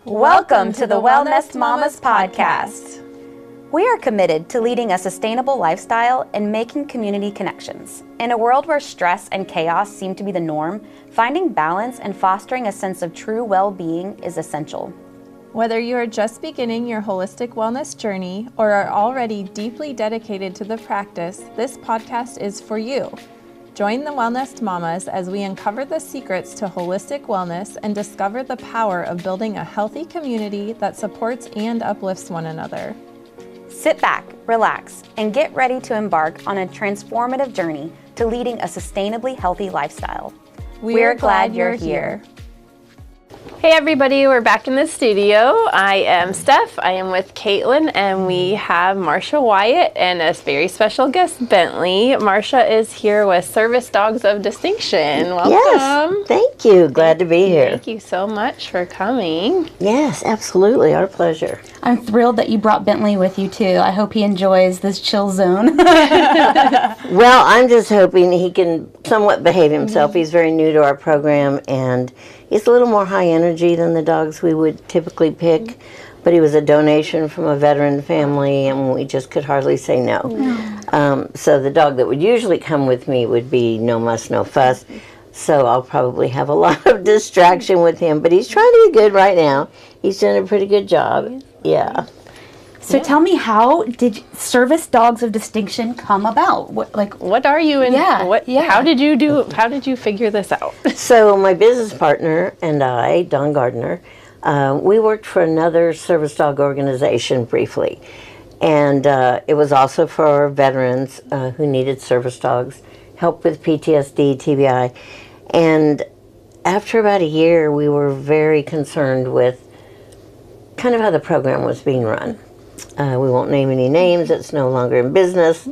Welcome to the Wellnest Mamas podcast. We are committed to leading a sustainable lifestyle and making community connections. In a world where stress and chaos seem to be the norm, finding balance and fostering a sense of true well-being is essential. Whether you are just beginning your holistic wellness journey or are already deeply dedicated to the practice, this podcast is for you. Join the Wellnest Mamas as we uncover the secrets to holistic wellness and discover the power of building a healthy community that supports and uplifts one another. Sit back, relax, and get ready to embark on a transformative journey to leading a sustainably healthy lifestyle. We're glad you're here. Hey everybody, we're back in the studio. I am Steph, I am with Caitlin, and we have Marsha Wyatt and a very special guest, Bentley. Marsha is here with Service Dogs of Distinction. Welcome. Yes, thank you. Glad to be here. Thank you so much for coming. Yes, absolutely. Our pleasure. I'm thrilled that you brought Bentley with you too. I hope he enjoys this chill zone. Well, I'm just hoping he can somewhat behave himself. He's very new to our program, and he's a little more high energy than the dogs we would typically pick, but he was a donation from a veteran family, and we just could hardly say no. So the dog that would usually come with me would be no muss, no fuss. So I'll probably have a lot of distraction with him, but he's trying to be good right now. He's doing a pretty good job. Yeah. So tell me, how did Service Dogs of Distinction come about? What are you and how did you figure this out? So my business partner and I, Don Gardner, we worked for another service dog organization briefly. And it was also for veterans who needed service dogs, help with PTSD, TBI. And after about a year, we were very concerned with kind of how the program was being run. We won't name any names, it's no longer in business,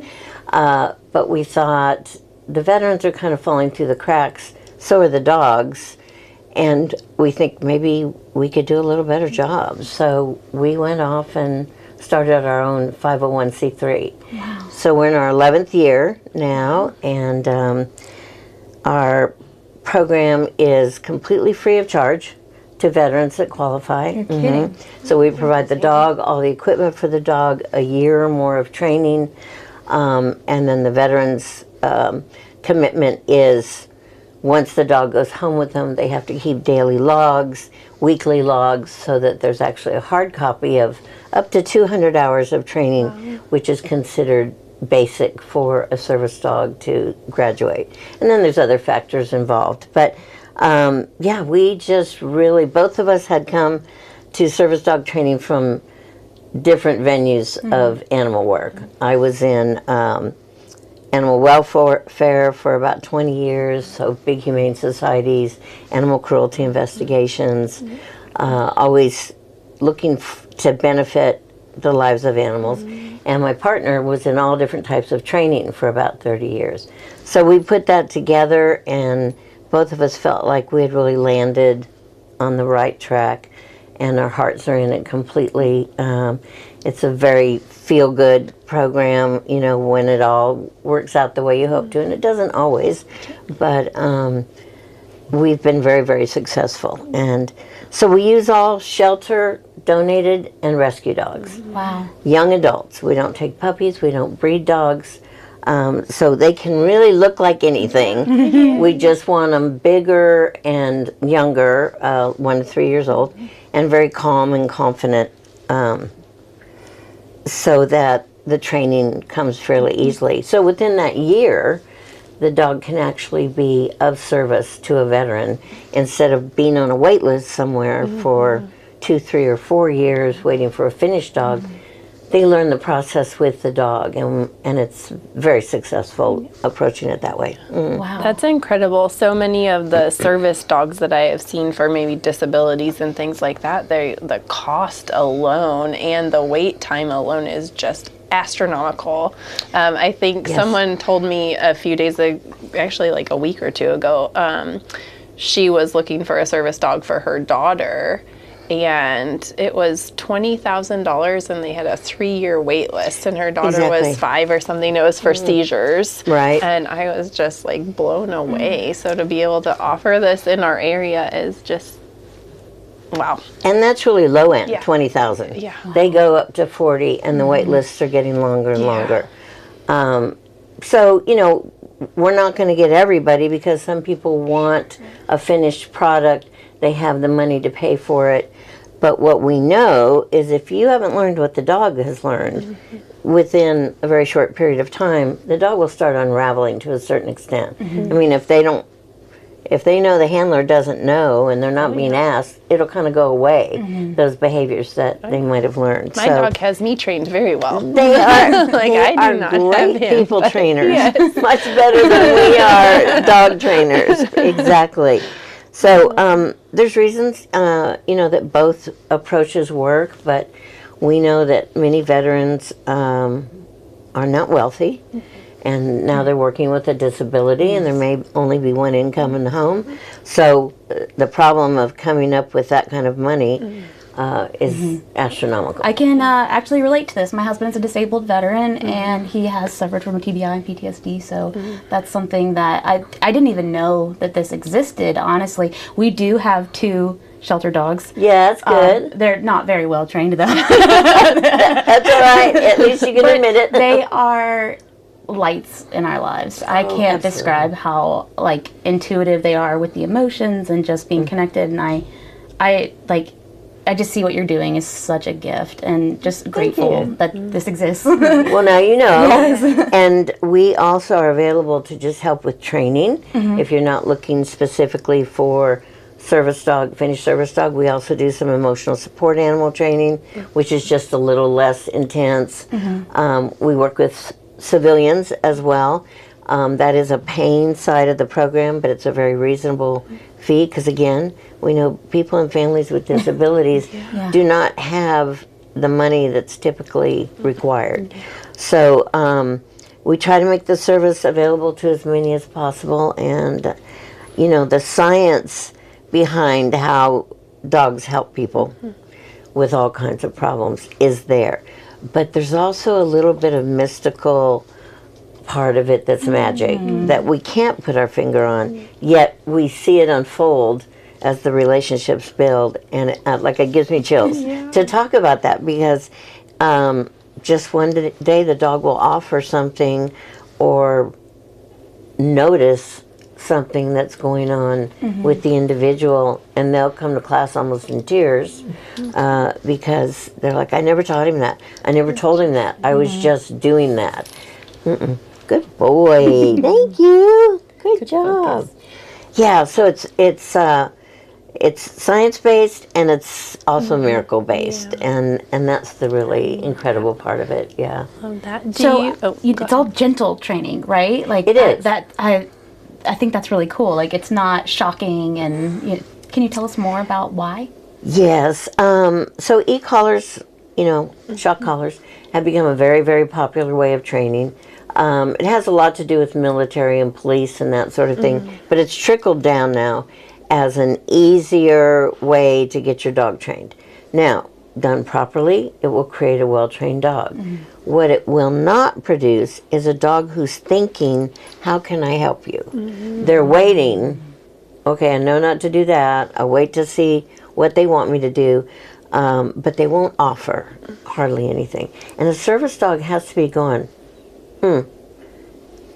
but we thought the veterans are kind of falling through the cracks, so are the dogs, and we think maybe we could do a little better job. So we went off and started our own 501c3. Wow. So we're in our 11th year now, and our program is completely free of charge to veterans that qualify. You're kidding. So we provide the dog, all the equipment for the dog, a year or more of training, and then the veterans' commitment is once the dog goes home with them, they have to keep daily logs, weekly logs, so that there's actually a hard copy of up to 200 hours of training, which is considered basic for a service dog to graduate. And then there's other factors involved. But we just really, both of us had come to service dog training from different venues of animal work. I was in animal welfare for about 20 years, so big humane societies, animal cruelty investigations, always looking to benefit the lives of animals. And my partner was in all different types of training for about 30 years. So we put that together, and both of us felt like we had really landed on the right track, and our hearts are in it completely. It's a very feel-good program, you know, when it all works out the way you hope to, and it doesn't always, but we've been very, very successful. And so we use all shelter, donated, and rescue dogs. Wow. Young adults. We don't take puppies, we don't breed dogs. So they can really look like anything. We just want them bigger and younger, 1 to 3 years old, and very calm and confident, so that the training comes fairly easily. So within that year, the dog can actually be of service to a veteran instead of being on a wait list somewhere for 2, 3, or 4 years waiting for a finished dog. They learn the process with the dog, and it's very successful approaching it that way. Wow. That's incredible. So many of the service dogs that I have seen for maybe disabilities and things like that, the cost alone and the wait time alone is just astronomical. I think someone told me a few days ago, actually like a week or two ago, she was looking for a service dog for her daughter, and it was $20,000, and they had a 3-year wait list, and her daughter was 5 or something. It was for seizures. Right. And I was just like blown away. So to be able to offer this in our area is just Wow. And that's really low end, Yeah. 20,000. Yeah. They go up to 40, and the wait lists are getting longer and longer. So, you know, we're not going to get everybody because some people want a finished product. They have the money to pay for it. But what we know is if you haven't learned what the dog has learned, within a very short period of time, the dog will start unraveling to a certain extent. I mean, if they know the handler doesn't know and they're not being asked, it'll kind of go away, those behaviors that they might have learned. My dog has me trained very well. They are, Like, they I do are not great have him, people but- trainers. Yes. Much better than we are dog trainers. Exactly. So there's reasons, you know, that both approaches work, but we know that many veterans are not wealthy, and now they're working with a disability, and there may only be one income in the home. So the problem of coming up with that kind of money is astronomical. I can actually relate to this. My husband's a disabled veteran, and he has suffered from TBI and PTSD, so that's something that I didn't even know that this existed, honestly. We do have 2 shelter dogs. Yeah, that's good. They're not very well trained, though. That's all right. At least you can admit it. They are lights in our lives. I can't absolutely. describe how like intuitive they are with the emotions and just being connected. And I just see what you're doing is such a gift, and just grateful that this exists. Well, now you know. And we also are available to just help with training. If you're not looking specifically for service dog, finished service dog, we also do some emotional support animal training, which is just a little less intense. We work with civilians as well. That is a paying side of the program, but it's a very reasonable fee because, again, we know people and families with disabilities do not have the money that's typically required. So we try to make the service available to as many as possible, and you know, the science behind how dogs help people with all kinds of problems is there. But there's also a little bit of mystical part of it that's magic that we can't put our finger on, yet we see it unfold as the relationships build, and it gives me chills to talk about that, because just one day the dog will offer something or notice something that's going on with the individual, and they'll come to class almost in tears because they're like, I never taught him that. I never told him that. I was just doing that. Good boy. Thank you. Good job. Focus. Yeah, so it's science-based, and it's also miracle-based, and that's the really incredible part of it. Yeah. Love that. It's all gentle training, right? Like it is. I think that's really cool. Like, it's not shocking, and can you tell us more about why? Yes. So e-collars, shock collars, have become a very, very popular way of training. It has a lot to do with military and police and that sort of thing, but it's trickled down now as an easier way to get your dog trained. Now, done properly, it will create a well-trained dog. What it will not produce is a dog who's thinking, how can I help you? They're waiting. Okay, I know not to do that. I'll wait to see what they want me to do. But they won't offer hardly anything. And a service dog has to be going,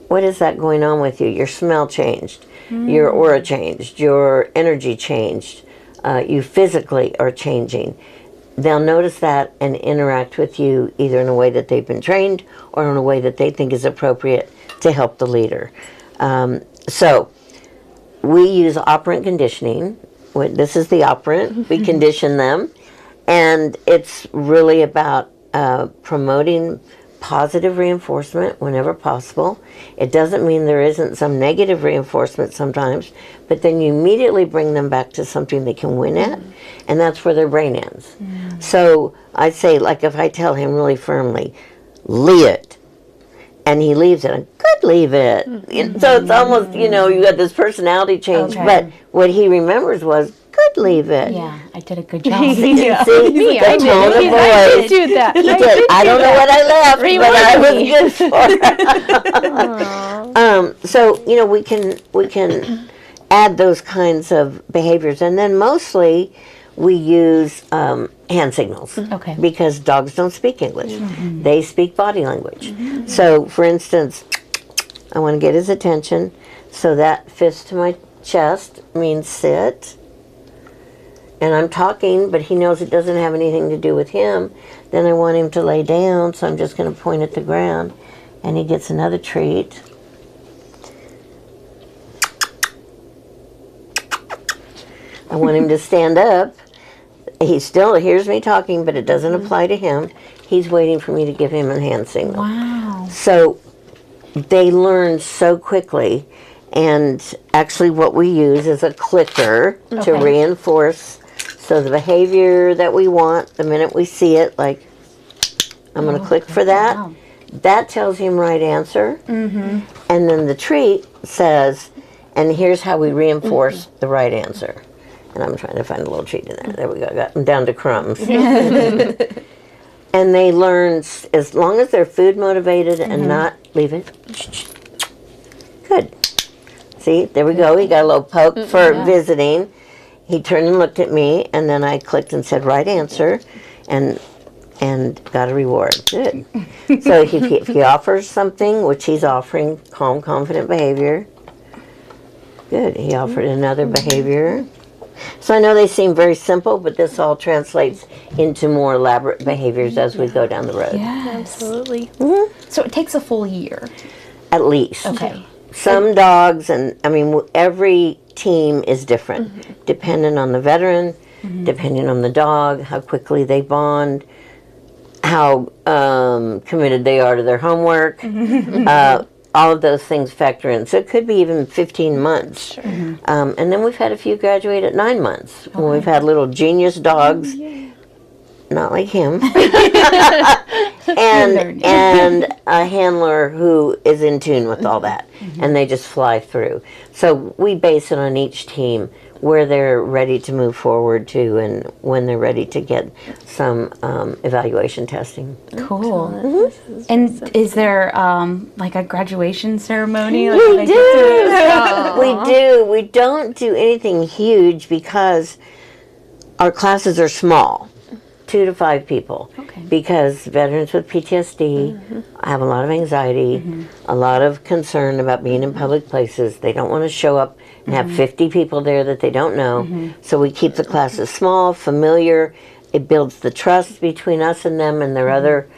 what is that going on with you? Your smell changed. Your aura changed. Your energy changed. You physically are changing. They'll notice that and interact with you either in a way that they've been trained or in a way that they think is appropriate to help the leader. So we use operant conditioning. This is the operant. We condition them. And it's really about promoting positive reinforcement whenever possible. It doesn't mean there isn't some negative reinforcement sometimes, but then you immediately bring them back to something they can win at, and that's where their brain ends. So I'd say, like, if I tell him really firmly, leave it, and he leaves it, good, leave it. So it's almost, you got this personality change, but what he remembers was, good, leave it. Yeah, I did a good job. I did that. He did. I don't know what I left, but I was good for. So we can add those kinds of behaviors, and then mostly we use hand signals. Okay. Because dogs don't speak English. They speak body language. So, for instance, I want to get his attention. So that fist to my chest means sit. And I'm talking, but he knows it doesn't have anything to do with him. Then I want him to lay down, so I'm just going to point at the ground. And he gets another treat. I want him to stand up. He still hears me talking, but it doesn't apply to him. He's waiting for me to give him a hand signal. Wow. So they learn so quickly. And actually what we use is a clicker to reinforce. So the behavior that we want, the minute we see it, like, I'm going to click for that. Wow. That tells him right answer. And then the treat says, and here's how we reinforce the right answer. And I'm trying to find a little treat in there. There we go. Got them down to crumbs. And they learn, as long as they're food motivated and not, leave it. Good. See, there we go. He got a little poke for visiting. He turned and looked at me, and then I clicked and said right answer, and got a reward. Good. So if he offers something, which he's offering, calm, confident behavior. Good. He offered another behavior. So I know they seem very simple, but this all translates into more elaborate behaviors as we go down the road. Yes. Absolutely. So it takes a full year. At least. Okay. Some dogs, and I mean, every team is different, depending on the veteran, depending on the dog, how quickly they bond, how committed they are to their homework. All of those things factor in. So it could be even 15 months. And then we've had a few graduate at 9 months. When we've had little genius dogs, not like him, and a handler who is in tune with all that. And they just fly through. So we base it on each team where they're ready to move forward to and when they're ready to get some evaluation testing. Cool. And is there like a graduation ceremony? We do. We do. We don't do anything huge because our classes are small, 2 to 5 people. Okay. Because veterans with PTSD have a lot of anxiety, a lot of concern about being in public places. They don't want to show up and have 50 people there that they don't know. So we keep the classes small, familiar. It builds the trust between us and them and their other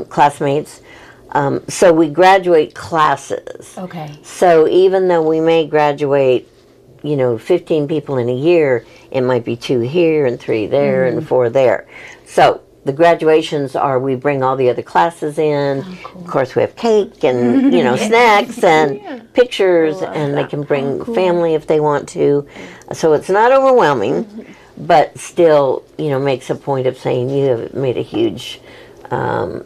classmates. So we graduate classes. Okay. So even though we may graduate, 15 people in a year, it might be 2 here and 3 there and 4 there. So the graduations are, we bring all the other classes in. Of course, we have cake and, snacks and pictures, and they can bring family if they want to. So it's not overwhelming, but still, makes a point of saying you have made a huge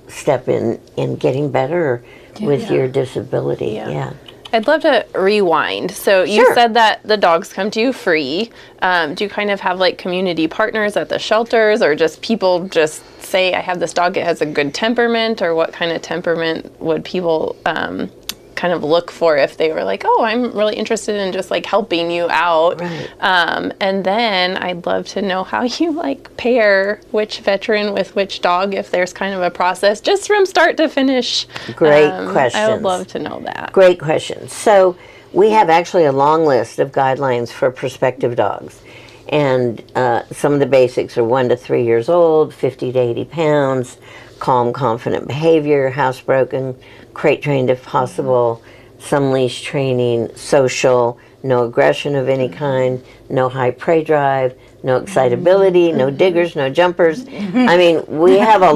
step in getting better with your disability. Yeah. I'd love to rewind. So you said that the dogs come to you free. Do you kind of have like community partners at the shelters, or just people just say, I have this dog, it has a good temperament, or what kind of temperament would people kind of look for if they were like, oh, I'm really interested in just like helping you out. Right. And then I'd love to know how you like pair which veteran with which dog, if there's kind of a process just from start to finish. Great questions. I would love to know that. Great questions. So we have actually a long list of guidelines for prospective dogs. And some of the basics are 1 to 3 years old, 50 to 80 pounds, calm, confident behavior, housebroken, crate trained if possible, some leash training, social, no aggression of any kind, no high prey drive, no excitability, no diggers, no jumpers. I mean, we have a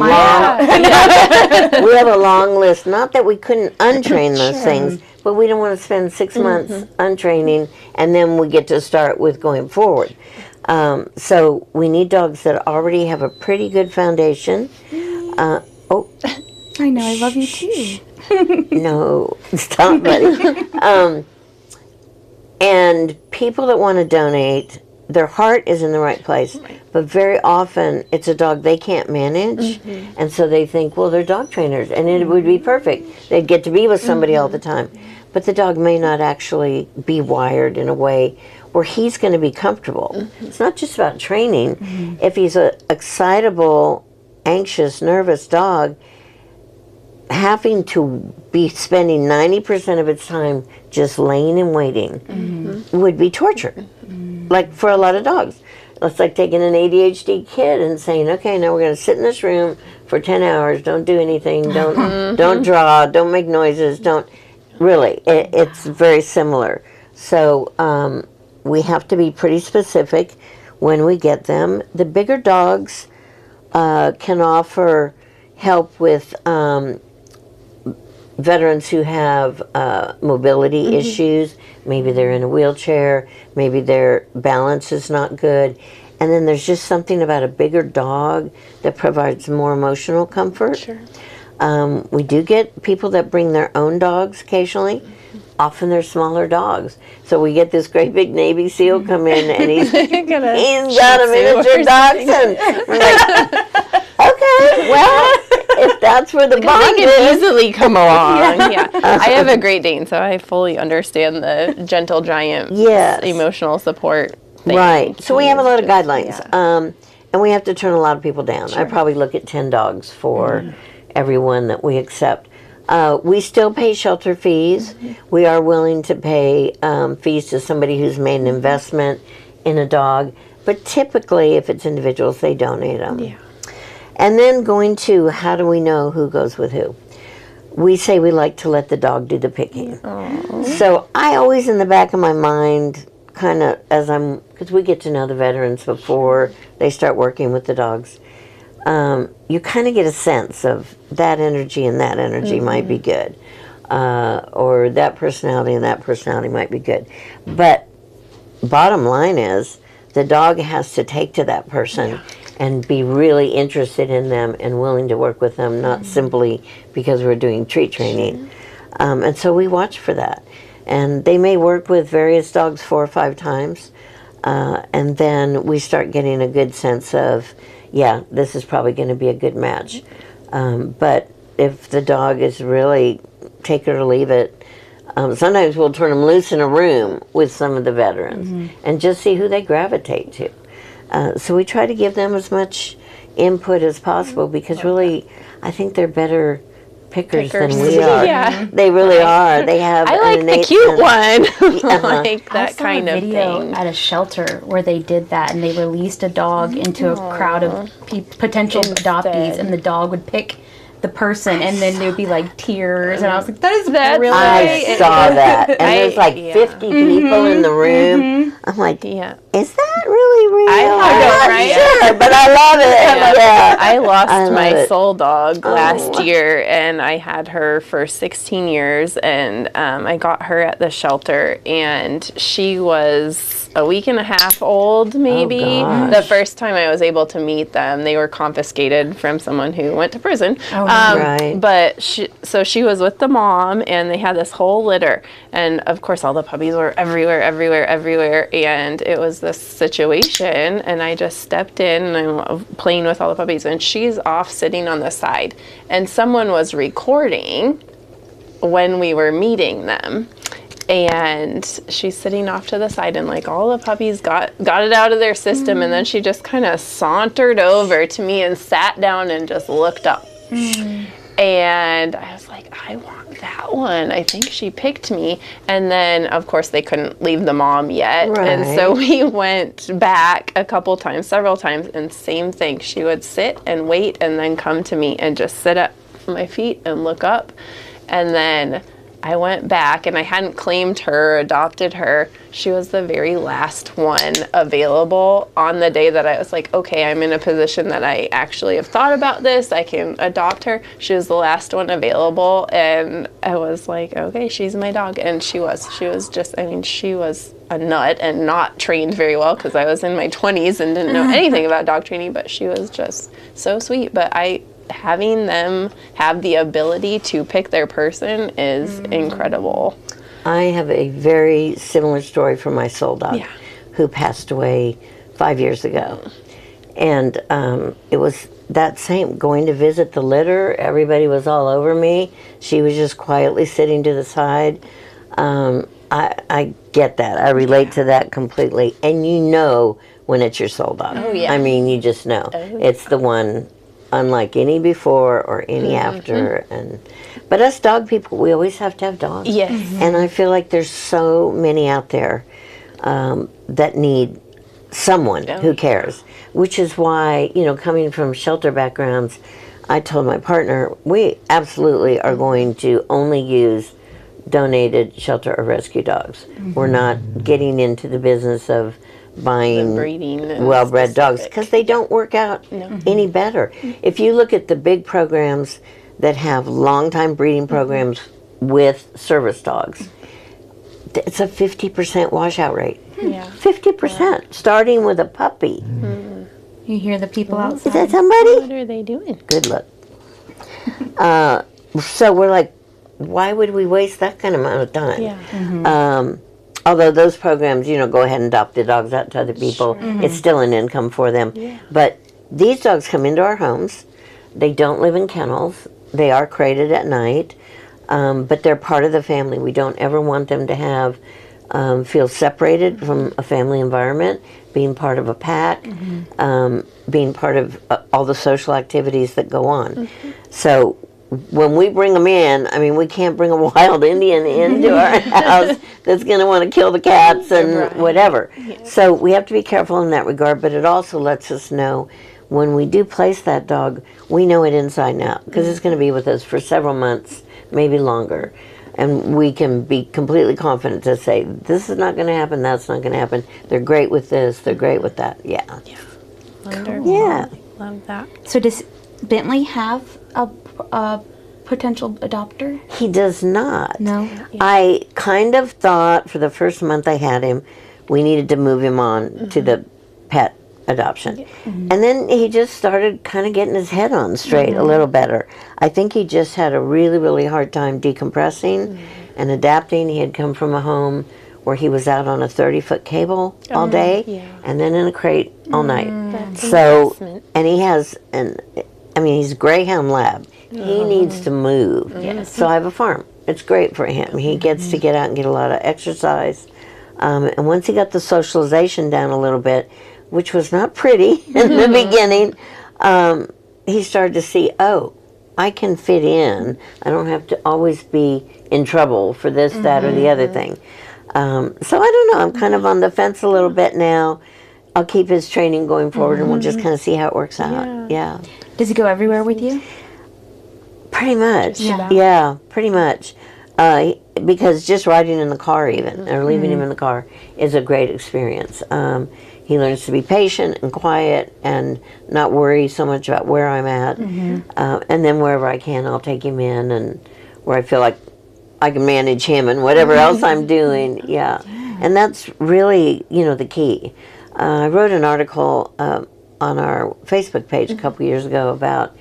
we have a long list. Not that we couldn't untrain those things, but we don't want to spend 6 months untraining, and then we get to start with going forward. So we need dogs that already have a pretty good foundation. I know, I love you too. No, stop, buddy. And people that want to donate, their heart is in the right place, but very often it's a dog they can't manage, and so they think, well, they're dog trainers, and it would be perfect. They'd get to be with somebody all the time. But the dog may not actually be wired in a way where he's going to be comfortable. It's not just about training. If he's an excitable, anxious, nervous dog, having to be spending 90% of its time just laying and waiting would be torture. Like for a lot of dogs. It's like taking an ADHD kid and saying, okay, now we're going to sit in this room for 10 hours, don't do anything, don't draw, don't make noises, don't... Really, it's very similar. So we have to be pretty specific when we get them. The bigger dogs can offer help with veterans who have mobility issues. Maybe they're in a wheelchair, maybe their balance is not good. And then there's just something about a bigger dog that provides more emotional comfort. Sure. We do get people that bring their own dogs occasionally. Often they're smaller dogs. So we get this great big Navy SEAL come in and he's got a miniature dachshund. We're like, okay, well, if that's where the bond can is. easily come along. Yeah. I have a Great Dane, so I fully understand the gentle giant emotional support thing. Right. So we have a lot of guidelines. And we have to turn a lot of people down. I probably look at 10 dogs for everyone that we accept. We still pay shelter fees. We are willing to pay fees to somebody who's made an investment in a dog. But typically, if it's individuals, they donate them. Yeah. And then going to how do we know who goes with who? We say we like to let the dog do the picking. Aww. So I always in the back of my mind, kind of because we get to know the veterans before they start working with the dogs, you kind of get a sense of that energy and that energy might be good. Or that personality and that personality might be good. But bottom line is the dog has to take to that person and be really interested in them and willing to work with them, not simply because we're doing treat training. And so we watch for that. And they may work with various dogs 4 or 5 times, and then we start getting a good sense of, this is probably going to be a good match. But if the dog is really take it or leave it, sometimes we'll turn them loose in a room with some of the veterans and just see who they gravitate to. So we try to give them as much input as possible because really, I think they're better pickers than we are. Yeah. They really are. They have. I like the cute one. Like that kind of thing. At a shelter where they did that, and they released a dog into a crowd of potential adoptees, and the dog would pick the person, and then there'd be like tears, and I was like, "That is really." I saw that, and there's like 50 people in the room. I'm like, is that really real? I'm not sure, but I love it. I lost my soul dog last year, and I had her for 16 years, and I got her at the shelter, and she was a week and a half old, maybe. The first time I was able to meet them, they were confiscated from someone who went to prison. But she was with the mom, and they had this whole litter, and of course all the puppies were everywhere, and it was this situation, and I just stepped in, and I'm playing with all the puppies, and she's off sitting on the side, and someone was recording when we were meeting them. And she's sitting off to the side, and like all the puppies got it out of their system, and then she just kind of sauntered over to me and sat down and just looked up. And I was like, I want that one. I think she picked me. And then, of course, they couldn't leave the mom yet. And so we went back several times, and same thing. She would sit and wait and then come to me and just sit at my feet and look up. And then I went back, and I hadn't claimed her or adopted her. She was the very last one available on the day that I was like, okay, I'm in a position that I actually have thought about this. I can adopt her. She was the last one available, and I was like, okay, she's my dog. And she was just, she was a nut and not trained very well because I was in my 20s and didn't know anything about dog training, but she was just so sweet. But having them have the ability to pick their person is incredible. I have a very similar story for my soul dog who passed away 5 years ago. And it was that same, going to visit the litter, everybody was all over me. She was just quietly sitting to the side. I get that. I relate to that completely. And you know when it's your soul dog. Oh, yeah. I mean, you just know. It's the one unlike any before or any after. But us dog people, we always have to have dogs. Yes. And I feel like there's so many out there that need someone who cares. Which is why, you know, coming from shelter backgrounds, I told my partner, we absolutely are going to only use donated shelter or rescue dogs. We're not getting into the business of buying well-bred dogs because they don't work out any better. If you look at the big programs that have long-time breeding programs with service dogs, it's a 50% washout rate. 50%, starting with a puppy. You hear the people outside. Is that somebody? What are they doing? Good luck. So we're like, why would we waste that kind of amount of time? Yeah. Although those programs, you know, go ahead and adopt the dogs out to other people, it's still an income for them. But these dogs come into our homes. They don't live in kennels. They are crated at night, but they're part of the family. We don't ever want them to have feel separated from a family environment, being part of a pack, being part of all the social activities that go on. So when we bring them in, I mean, we can't bring a wild Indian into our house that's going to want to kill the cats and whatever. So we have to be careful in that regard, but it also lets us know when we do place that dog, we know it inside and out because it's going to be with us for several months, maybe longer. And we can be completely confident to say, this is not going to happen, that's not going to happen. They're great with this, they're great with that. Yeah. Wonderful. Yeah. Love that. So does Bentley have a potential adopter? He does not. No. I kind of thought for the first month I had him, we needed to move him on to the pet adoption. And then he just started kind of getting his head on straight a little better. I think he just had a really, really hard time decompressing and adapting. He had come from a home where he was out on a 30-foot cable all day and then in a crate all night. So, and he has he's a Greyhound Lab. He needs to move. So I have a farm. It's great for him. He gets to get out and get a lot of exercise. And once he got the socialization down a little bit, which was not pretty in the beginning, he started to see, oh, I can fit in. I don't have to always be in trouble for this, that, or the other thing. So I don't know. I'm kind of on the fence a little bit now. I'll keep his training going forward, and we'll just kind of see how it works out. Yeah. Does he go everywhere with you? Pretty much. Yeah, pretty much. Because just riding in the car even, or leaving him in the car, is a great experience. He learns to be patient and quiet and not worry so much about where I'm at. And then wherever I can, I'll take him in, and where I feel like I can manage him and whatever else I'm doing. Yeah. And that's really, the key. I wrote an article on our Facebook page a couple years ago about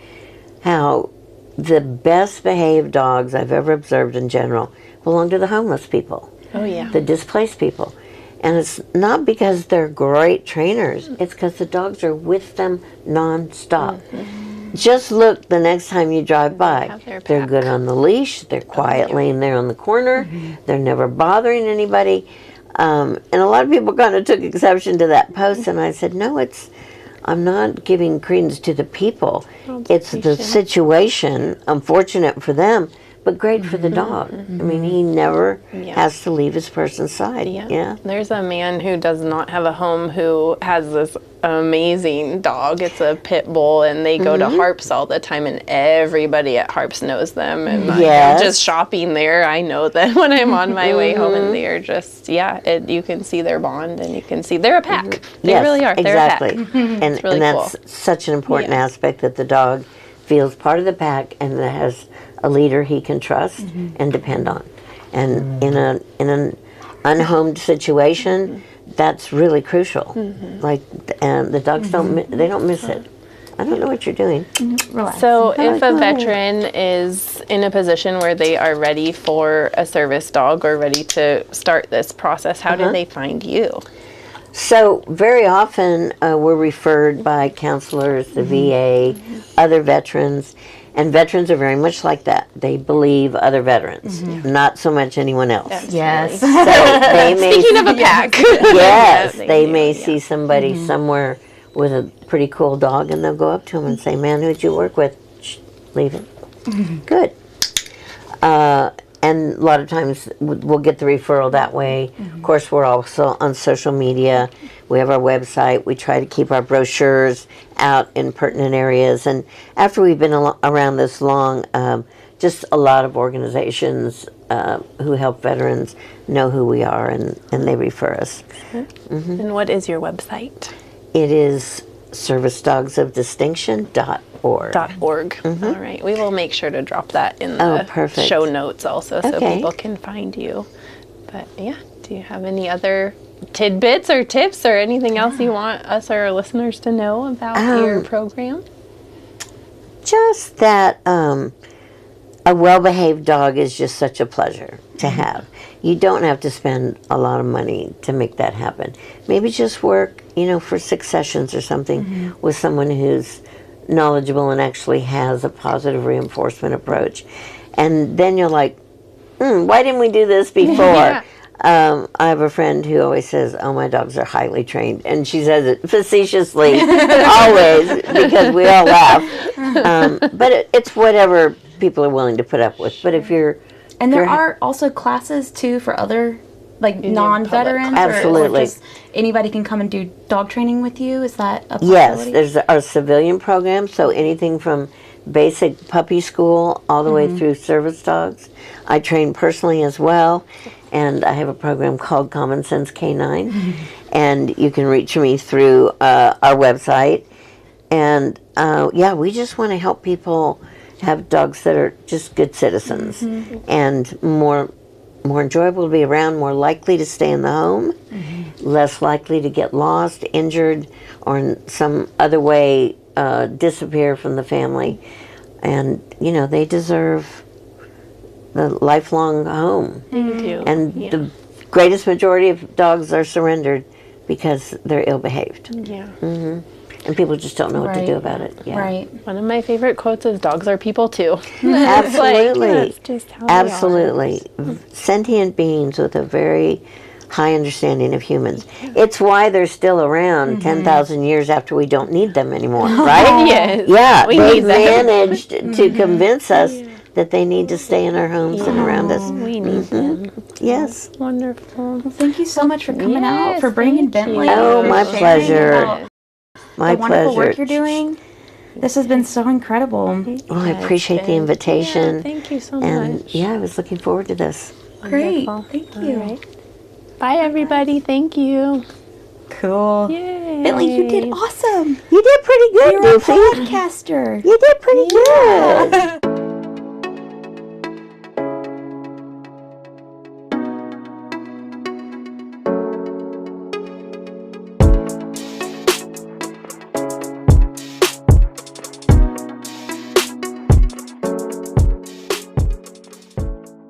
how the best behaved dogs I've ever observed in general belong to the homeless people. Oh, yeah. The displaced people. And it's not because they're great trainers. It's because the dogs are with them nonstop. Just look the next time you drive by. They're good on the leash. They're quiet laying there on the corner. They're never bothering anybody. And a lot of people kind of took exception to that post. And I said, no, I'm not giving credence to the people. It's the situation, unfortunate for them, but great for the dog. I mean, he never has to leave his person's side. Yeah. There's a man who does not have a home who has this amazing dog. It's a pit bull, and they go to Harps all the time, and everybody at Harps knows them. And I'm just shopping there, I know that when I'm on my way home, and they're just, you can see their bond, and you can see they're a pack. They really are. They're Exactly. a pack. And really that's such an important aspect, that the dog feels part of the pack and that has a leader he can trust and depend on. And in an unhomed situation, that's really crucial. Like, and the dogs don't miss it. I don't know what you're doing. Relax. So if a veteran is in a position where they are ready for a service dog or ready to start this process, how do they find you? So very often we're referred by counselors, the VA, other veterans, And veterans are very much like that. They believe other veterans, not so much anyone else. Yes. So they may Speaking of a pack. yes, Yeah, they you, may yeah. see somebody somewhere with a pretty cool dog, and they'll go up to him and say, "Man, who'd you work with?" Shh, leave it. Good. And a lot of times we'll get the referral that way. Of course, we're also on social media. We have our website. We try to keep our brochures out in pertinent areas. And after we've been around this long, just a lot of organizations who help veterans know who we are, and they refer us. And what is your website? It is servicedogsofdistinction.org. .org. All right. We will make sure to drop that in the perfect. show notes also so Okay. people can find you. But yeah, do you have any other tidbits or tips or anything else you want us or our listeners to know about your program? Just that a well-behaved dog is just such a pleasure to have. You don't have to spend a lot of money to make that happen. Maybe just work, for 6 sessions or something with someone who's knowledgeable and actually has a positive reinforcement approach. And then you're like, why didn't we do this before? Yeah. I have a friend who always says, "Oh, my dogs are highly trained," and she says it facetiously, always, because we all laugh. But it's whatever people are willing to put up with. But if you're And there are also classes too for other non-veterans, Absolutely. or just anybody can come and do dog training with you. Is that a possibility? Yes, there's our civilian program, so anything from basic puppy school all the way through service dogs. I train personally as well, and I have a program called Common Sense K9, and you can reach me through our website. And we just want to help people have dogs that are just good citizens and more enjoyable to be around, more likely to stay in the home, less likely to get lost, injured, or in some other way disappear from the family. And, they deserve the lifelong home. They do. And the greatest majority of dogs are surrendered because they're ill-behaved. Yeah. And people just don't know what to do about it. Yeah. Right. One of my favorite quotes is dogs are people too. Absolutely. That's just how Absolutely. Sentient beings with a very high understanding of humans. It's why they're still around 10,000 years after we don't need them anymore, right? Yes. Yeah, We they need them. managed to convince us that they need to stay in our homes and around us. We need them. Yes. Wonderful. Well, thank you so much for coming out, Yes, for bringing thank Bentley. you. Oh, for my sharing pleasure. about My the wonderful pleasure. work you're doing. This has been so incredible. Well, I appreciate the invitation. Yeah, thank you so And much. I was looking forward to this. Great. Wonderful. Thank you. All right. Bye, everybody. Thank you. Cool. Yay. Bentley, you did awesome. You did pretty good, You're a Goofy. podcaster. You did pretty good.